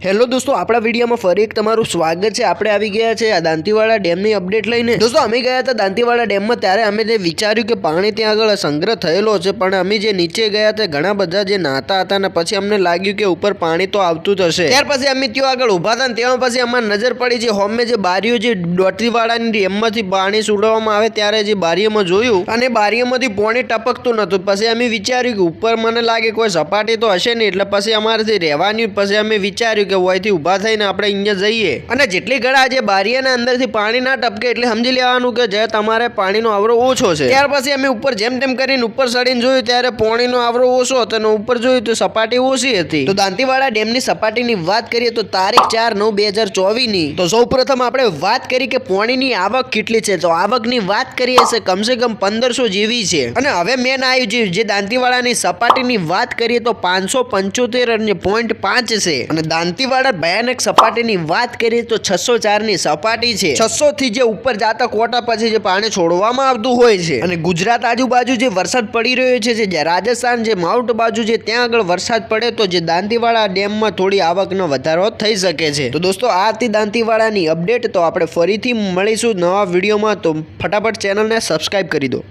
Hello દોસ્તો, આપણા વિડીયોમાં ફરી એક તમારું સ્વાગત છે। આપણે આવી ગયા છે આ દાંતીવાડા ડેમની અપડેટ લઈને। દોસ્તો, અમે ગયા હતા દાંતીવાડા ડેમમાં, ત્યારે અમે જે વિચાર્યું કે પાણી ત્યાં આગળ સંગ્રહ થયેલો છે, પણ અમે જે નીચે ગયા હતા ઘણા બધા જે નાતા હતા ને પછી અમને લાગ્યું કે ઉપર પાણી તો આવતું જ હશે। ત્યાર પછી અમે ત્યાં આગળ ઊભા હતા ને તેમાં પછી અમારી નજર પડી જે હોમે જે બારીઓ જે દાંતીવાડાની ડેમમાંથી પાણી છોડવામાં આવે ત્યારે જે બારીઓમાં જોયું અને બારીઓમાંથી પાણી ટપકતું નહોતું। પછી અમે વિચાર્યું કે ઉપર મને લાગે કોઈ સપાટી તો હશે નહીં, એટલે પછી અમારેથી રહેવાની પછી અમે વિચાર્યું કે ઓયથી ઊભા થઈને આપણે અહીંયા જઈએ અને જેટલી ઘડા જે બારીઓના અંદરથી પાણી ના ટપકે એટલે સમજી લેવાનું કે જે તમારે પાણીનો આવરો ઓછો છે। ત્યાર પછી અમે ઉપર જેમ તેમ કરીને ઉપર ચડીને જોયું ત્યારે પાણીનો આવરો ઓછો હતો અને ઉપર જોયું તો સપાટી ઓછી હતી। તો દાંતીવાડા ડેમની સપાટીની વાત કરીએ તો તારીખ 4/9/2024 તો સૌપ્રથમ આપણે વાત કરી કે પાણીની આવક કેટલી છે। તો આવકની વાત કરીએ છે કમસે કમ 1500 જેવી છે। અને હવે મેન આવ્યું જે દાંતીવાડાની સપાટીની વાત કરીએ તો 575.5 છે અને દાંતીવાડા ભયાનક સપાટીની વાત કરીએ તો 604 ની સપાટી છે। 600 થી જે ઉપર જાતા કોટા પછી જે પાણી છોડવામાં આવતું હોય છે અને ગુજરાત આજુબાજુ જે વરસાદ પડી રહ્યો છે, જે રાજસ્થાન જે માઉન્ટ બાજુ જે ત્યાં આગળ વરસાદ પડે તો જે દાંતીવાડા ડેમમાં થોડી આવકનો વધારો થઈ શકે છે। તો દોસ્તો, આ હતી દાંતીવાડાની અપડેટ। તો આપણે ફરીથી મળીશું નવા વિડીયોમાં, તો ફટાફટ ચેનલને સબસ્ક્રાઇબ કરી દો।